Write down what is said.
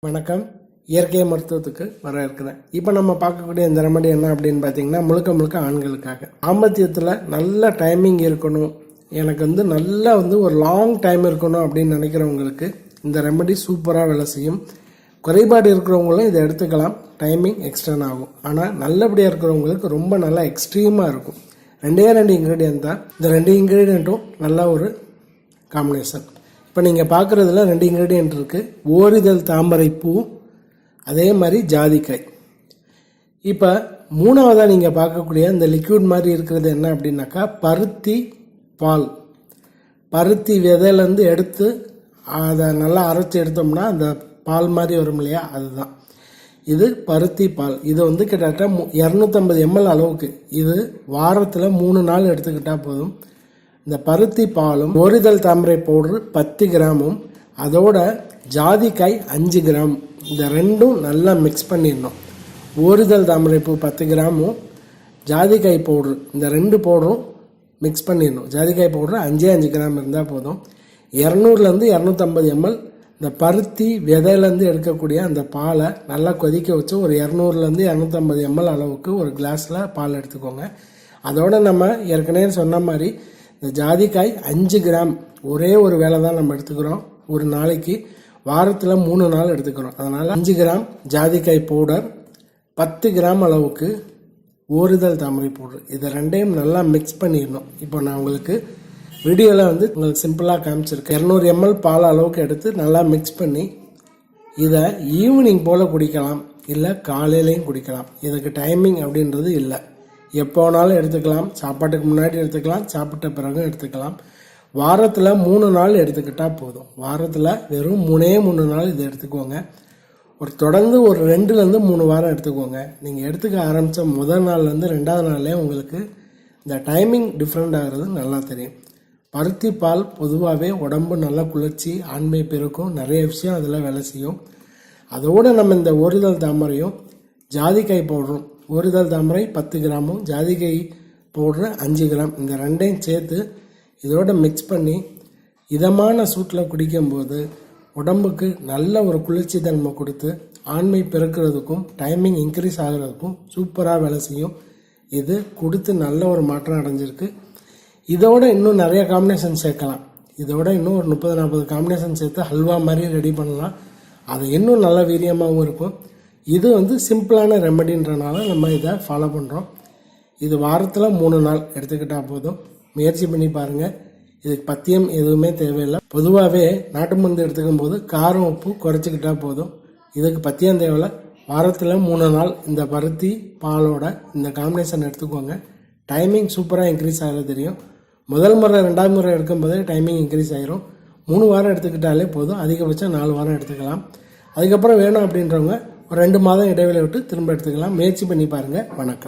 வணக்கம். இயற்கை மருத்துவத்துக்கு வரவேற்கிறேன். இப்போ நம்ம பார்க்கக்கூடிய இந்த ரெமடி என்ன அப்படின்னு பார்த்தீங்கன்னா, முழுக்க முழுக்க ஆண்களுக்காக. தாம்பத்தியத்தில் நல்ல டைமிங் இருக்கணும், எனக்கு நல்லா ஒரு லாங் டைம் இருக்கணும் அப்படின்னு நினைக்கிறவங்களுக்கு இந்த ரெமடி சூப்பராக வேலை செய்யும். குறைபாடு இருக்கிறவங்களும் இதை எடுத்துக்கலாம், டைமிங் எக்ஸ்டர்ன் ஆகும். ஆனால் நல்லபடியாக இருக்கிறவங்களுக்கு ரொம்ப நல்லா எக்ஸ்ட்ரீமாக இருக்கும். ரெண்டு இன்க்ரீடியன்ட் தான். இந்த 2 இன்க்ரீடியண்ட்டும் நல்ல ஒரு காம்பினேஷன். இப்போ நீங்கள் பார்க்குறதுல 2 இன்க்ரீடியன்ட் இருக்குது. ஓரிதழ் தாமரை பூ, அதே மாதிரி ஜாதிக்காய். இப்போ மூணாவதாக நீங்கள் பார்க்கக்கூடிய இந்த லிக்விட் மாதிரி இருக்கிறது என்ன அப்படின்னாக்கா, பருத்தி பால். பருத்தி விதையிலேருந்து எடுத்து அதை நல்லா அரைச்சி எடுத்தோம்னா அந்த பால் மாதிரி வரும் இல்லையா, அதுதான் இது பருத்தி பால். இது கிட்டத்தட்ட 250 ml அளவுக்கு. இது வாரத்தில் 3 நாள் எடுத்துக்கிட்டால் போதும். இந்த பருத்தி பாலும் ஓரிதழ் தாமரை பவுடர் 10 கிராமும் அதோட ஜாதிக்காய் 5 கிராம், இந்த ரெண்டும் நல்லா மிக்ஸ் பண்ணிடணும். ஓரிதழ் தாமரை பூ 10 கிராமும் ஜாதிக்காய் பவுடர், இந்த 2 பவுடரும் மிக்ஸ் பண்ணிடணும். ஜாதிக்காய் பவுடர் 5 கிராம் இருந்தால் போதும். 200லேருந்து 250 ml இந்த பருத்தி விதையிலேருந்து எடுக்கக்கூடிய அந்த பாலை நல்லா கொதிக்க வச்சு ஒரு 200லேருந்து 250 ml அளவுக்கு ஒரு கிளாஸில் பால் எடுத்துக்கோங்க. அதோட நம்ம ஏற்கனவே சொன்ன மாதிரி இந்த ஜாதிக்காய் 5 கிராம் ஒரே ஒரு வேளை தான் நம்ம எடுத்துக்கிறோம். ஒரு நாளைக்கு வாரத்தில் 3 நாள் எடுத்துக்கிறோம். அதனால் 5 கிராம் ஜாதிக்காய் பவுடர், 10 கிராம் அளவுக்கு ஓரிதழ் தாமரை பவுடர், இதை ரெண்டையும் நல்லா மிக்ஸ் பண்ணிடணும். இப்போ நான் உங்களுக்கு வீடியோவில் உங்களுக்கு சிம்பிளாக காமிச்சிருக்கேன். 200 ml பால் அளவுக்கு எடுத்து நல்லா மிக்ஸ் பண்ணி இதை ஈவினிங் போல் குடிக்கலாம், இல்லை காலையிலையும் குடிக்கலாம். இதுக்கு டைமிங் அப்படின்றது இல்லை, எப்போ வேணாலும் எடுத்துக்கலாம். சாப்பாட்டுக்கு முன்னாடி எடுத்துக்கலாம், சாப்பிட்ட பிறகும் எடுத்துக்கலாம். வாரத்தில் 3 நாள் எடுத்துக்கிட்டால் போதும். வாரத்தில் வெறும் 3 நாள் இதை எடுத்துக்கோங்க. தொடர்ந்து ஒரு 2லேருந்து 3 வாரம் எடுத்துக்கோங்க. நீங்கள் எடுத்துக்க ஆரம்பித்த முதல் நாள்லேருந்து 2வது நாள்லேயே உங்களுக்கு இந்த டைமிங் டிஃப்ரெண்ட் ஆகிறது நல்லா தெரியும். பருத்தி பால் பொதுவாகவே உடம்பு நல்லா குளிர்ச்சி, ஆண்மை பெருக்கும், நிறைய விஷயம் அதில் வேலை செய்யும். அதோடு நம்ம இந்த ஓரிதழ் தாமரையும் ஜாதிக்காய் பவுடரும், ஓரிதழ் தாமரை 10 கிராமும் ஜாதிக்காய் பவுடர் 5 கிராம், இந்த ரெண்டையும் சேர்த்து இதோட மிக்ஸ் பண்ணி இதமான சூட்டில் குடிக்கும்போது உடம்புக்கு நல்ல ஒரு குளிர்ச்சி தன்மை கொடுத்து ஆண்மை பெருக்கிறதுக்கும் டைமிங் இன்க்ரீஸ் ஆகிறதுக்கும் சூப்பராக வேலை செய்யும். இது கொடுத்து நல்ல ஒரு மாற்றம் அடைஞ்சிருக்கு. இதோட இன்னும் நிறைய காம்பினேஷன் சேர்க்கலாம். இதோட இன்னும் ஒரு 30-40 காம்பினேஷன் சேர்த்து ஹல்வா மாதிரி ரெடி பண்ணலாம். அது இன்னும் நல்ல வீரியமாகவும் இருக்கும். இது சிம்பிளான ரெமடின்றனால நம்ம இதை ஃபாலோ பண்ணுறோம். இது வாரத்தில் 3 நாள் எடுத்துக்கிட்டால் போதும். முயற்சி பண்ணி பாருங்கள். இதுக்கு பத்தியம் எதுவுமே தேவையில்லை. பொதுவாகவே நாட்டு மருந்து எடுத்துக்கும் போது காரம் உப்பு குறைச்சிக்கிட்டால் போதும். இதுக்கு பத்தியம் தேவையில்லை. வாரத்தில் 3 நாள் இந்த பருத்தி பாலோட இந்த காம்பினேஷன் எடுத்துக்கோங்க. டைமிங் சூப்பராக இன்க்ரீஸ் ஆகிறது தெரியும். முதல் முறை 2வது முறை எடுக்கும்போதே டைமிங் இன்க்ரீஸ் ஆகிரும். 3 வாரம் எடுத்துக்கிட்டாலே போதும். அதிகபட்சம் 4 வாரம் எடுத்துக்கலாம். அதுக்கப்புறம் வேணும் அப்படின்றவங்க ஒரு 2 மாதம் இடைவெளி விட்டு திரும்ப எடுத்துக்கலாம். முயற்சி பண்ணி பாருங்கள். வணக்கம்.